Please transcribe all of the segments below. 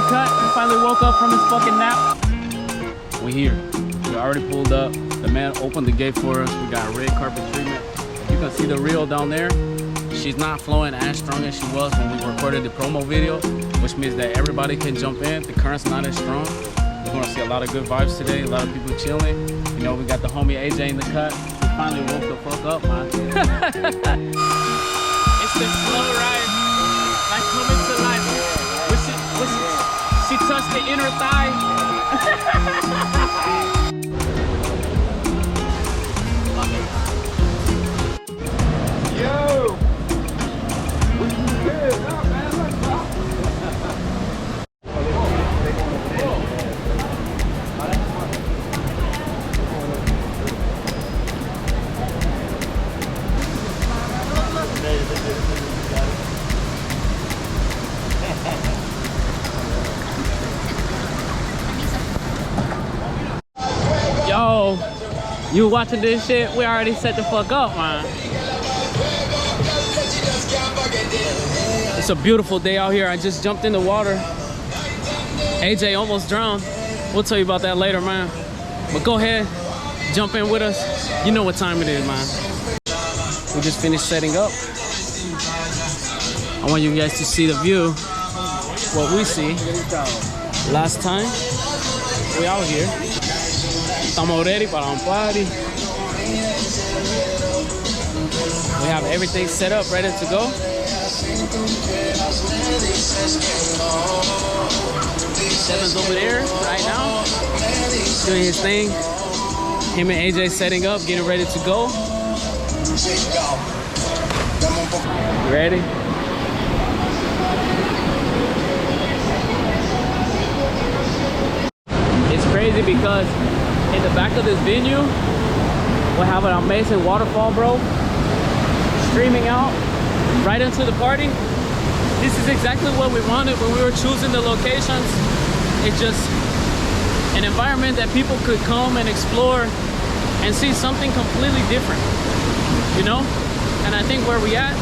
cut. He finally woke up from his fucking nap. We're here. We already pulled up. The man opened the gate for us. We got red carpet treatment. You can see the reel down there. She's not flowing as strong as she was when we recorded the promo video, which means that everybody can jump in. The current's not as strong. We're gonna see a lot of good vibes today. A lot of people chilling. You know, we got the homie AJ in the cut. We finally woke the fuck up, man. It's the slow ride, like coming to life. She touched the inner thigh. Yo! Yo, you watching this shit? We already set the fuck up, man. It's a beautiful day out here. I just jumped in the water. AJ almost drowned. We'll tell you about that later, man. But go ahead, jump in with us. You know what time it is, man. We just finished setting up. I want you guys to see the view. What we see. Last time, we out here. Estamos ready para un party. We have everything set up, ready to go. Seven's over there right now, doing his thing. Him and AJ setting up, getting ready to go. You ready? It's crazy because in the back of this venue, we have an amazing waterfall, bro, streaming out right into the party. This is exactly what we wanted when we were choosing the locations. It's just an environment that people could come and explore and see something completely different, you know? And I think where we at,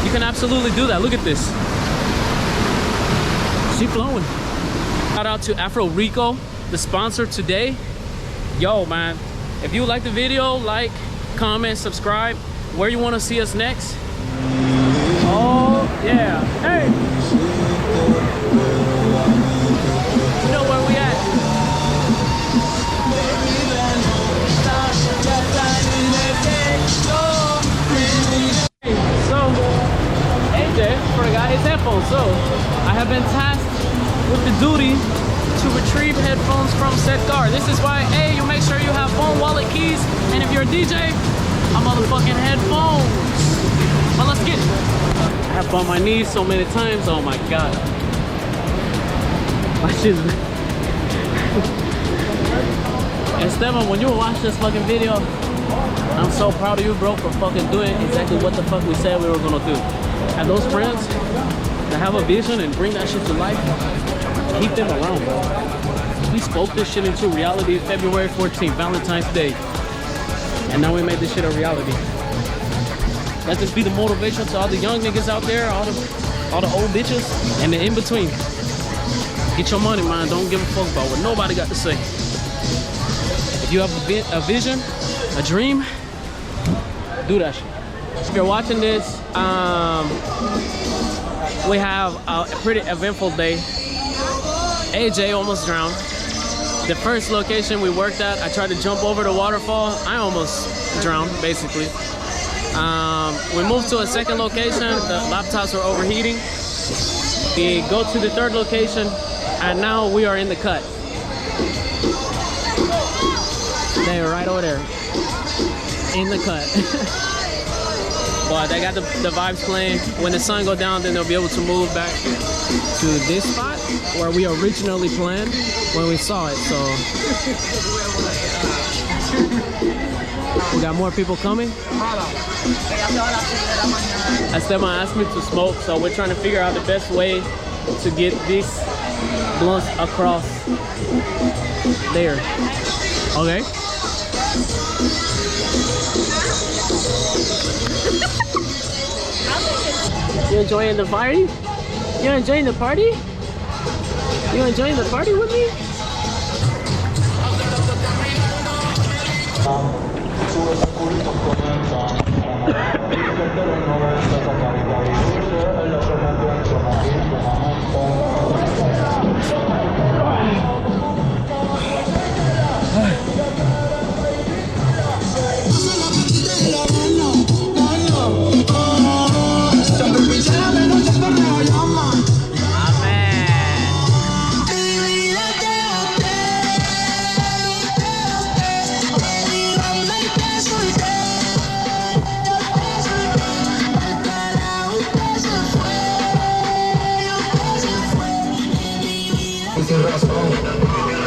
you can absolutely do that. Look at this. She flowing. Shout out to Rico, the sponsor today. Yo, man, if you like the video, like, comment, subscribe. Where you want to see us next? Oh yeah, hey, you know where we at? Hey, so AJ forgot his headphones, so I have been tasked with the duty to retrieve headphones from said car. This is why, hey, you make sure you have phone, wallet, keys, and if you're a DJ, a motherfucking headphones. Well, let's get it. I have bumped my knees so many times. Oh my god. My shit's... Esteban, when you watch this fucking video, I'm so proud of you, bro, for fucking doing exactly what the fuck we said we were gonna do. And those friends that have a vision and bring that shit to life, keep them around, bro. We spoke this shit into reality February 14th, Valentine's Day. And now we made this shit a reality. Let this be the motivation to all the young niggas out there, all the old bitches, and the in-between. Get your money, man. Don't give a fuck about what nobody got to say. If you have a vision, a dream, do that shit. If you're watching this, we have a pretty eventful day. AJ almost drowned. The first location we worked at, I tried to jump over the waterfall. I almost drowned, basically. We moved to a second location. The laptops were overheating. We go to the third location, and now we are in the cut. They're right over there, in the cut. But they got the vibes playing. When the sun goes down, then they'll be able to move back to this spot where we originally planned when we saw it. So we got more people coming. Esteban asked me to smoke, so we're trying to figure out the best way to get these blunts across there. Okay. You enjoying the party? You enjoying the party? You enjoying the party with me?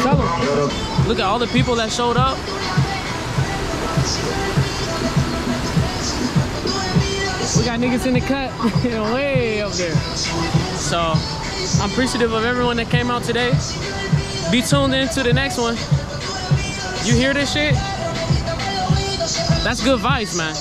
Tell them. Look at all the people that showed up. We got niggas in the cut way up there. So I'm appreciative of everyone that came out today. Be tuned into the next one. You hear this shit? That's good vibes, man.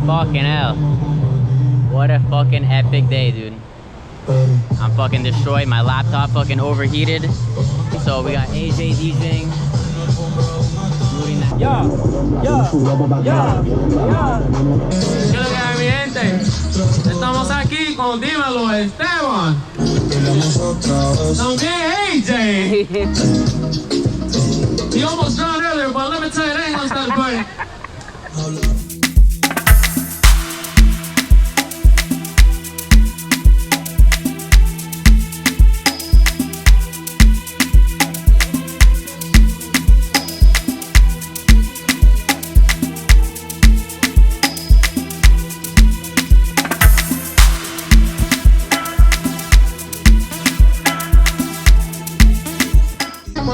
Fucking hell. What a fucking epic day, dude. I'm fucking destroyed. My laptop fucking overheated. So we got AJ DJing. Yeah. ¿Qué lo que hay, mi gente? Estamos aquí con Dímelo Esteban. También AJ. He almost drowned earlier, but let me tell you, they ain't gonna stop the party.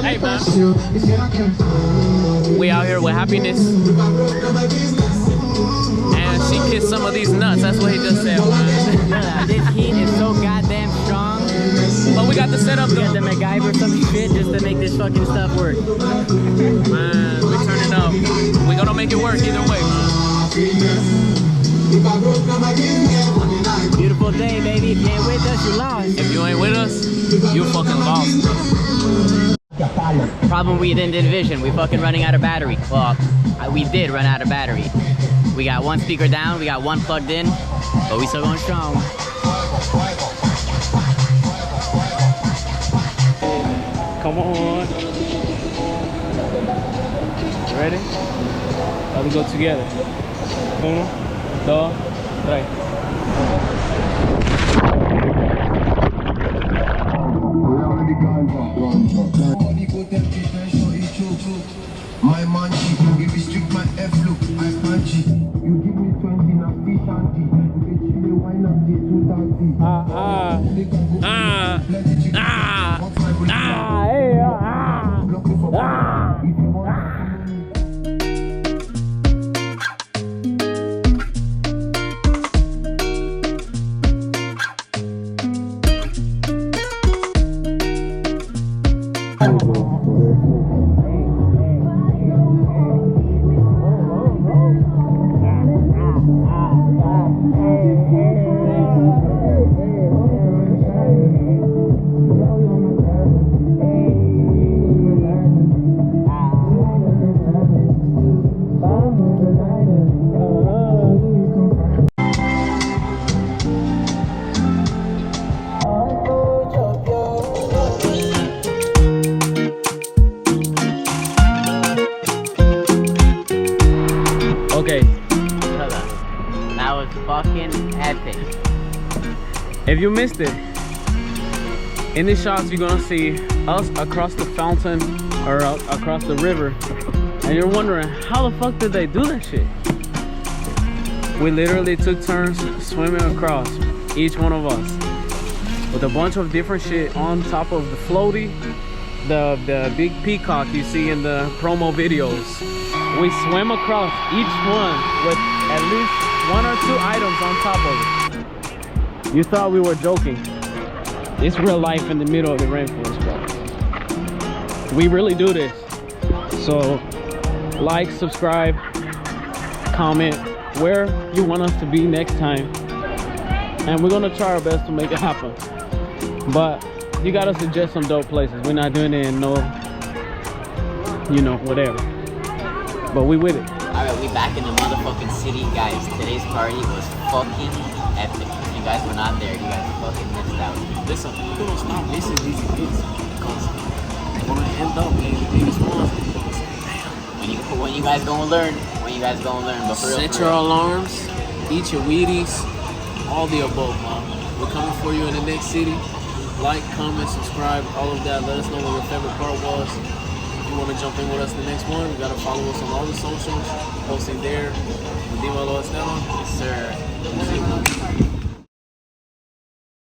Hey man, we out here with happiness, and she kissed some of these nuts. That's what he just said. Man. This heat is so goddamn strong. But we got the setup. We got the MacGyver some shit just to make this fucking stuff work. Man, we turning up. We gonna make it work either way. Beautiful day, baby. If you ain't with us, you lost. If you ain't with us, you fucking lost. Problem we didn't envision. We fucking running out of battery. Well, we did run out of battery. We got one speaker down, we got one plugged in, but we still going strong. Come on. Ready? Let's go together. 1, 2, 3. My man, you give me strict my F look, I punch it. You give me 20 na fish and tea. You give me wine up to 230. Hey, Okay, Hold on. That was fucking epic. if you missed it, in these shots you're gonna see us across the fountain or across the river, and you're wondering how the fuck did they do that shit? We literally took turns swimming across, each one of us, with a bunch of different shit on top of the floaty, the big peacock you see in the promo videos. We swam across each one with at least 1 or 2 items on top of it. You thought we were joking. It's real life in the middle of the rainforest, bro. We really do this. So, like, subscribe, comment where you want us to be next time. And we're gonna try our best to make it happen. But you gotta suggest some dope places. We're not doing it in no, you know, whatever. But we with it. Alright, we back in the motherfucking city, guys. Today's party was fucking epic. If you guys were not there, you guys fucking missed out. Listen, we're gonna stop missing these events because we're gonna end up being the biggest ones. When you guys gonna learn? When you guys gonna learn? But for real, Set your alarms, eat your Wheaties, all the above, man. We're coming for you in the next city. Like, comment, subscribe, all of that. Let us know what your favorite part was. If you want to jump in with us the next one, you gotta follow us on all the socials, posting there. Dímelo, Esteban. Yes, sir.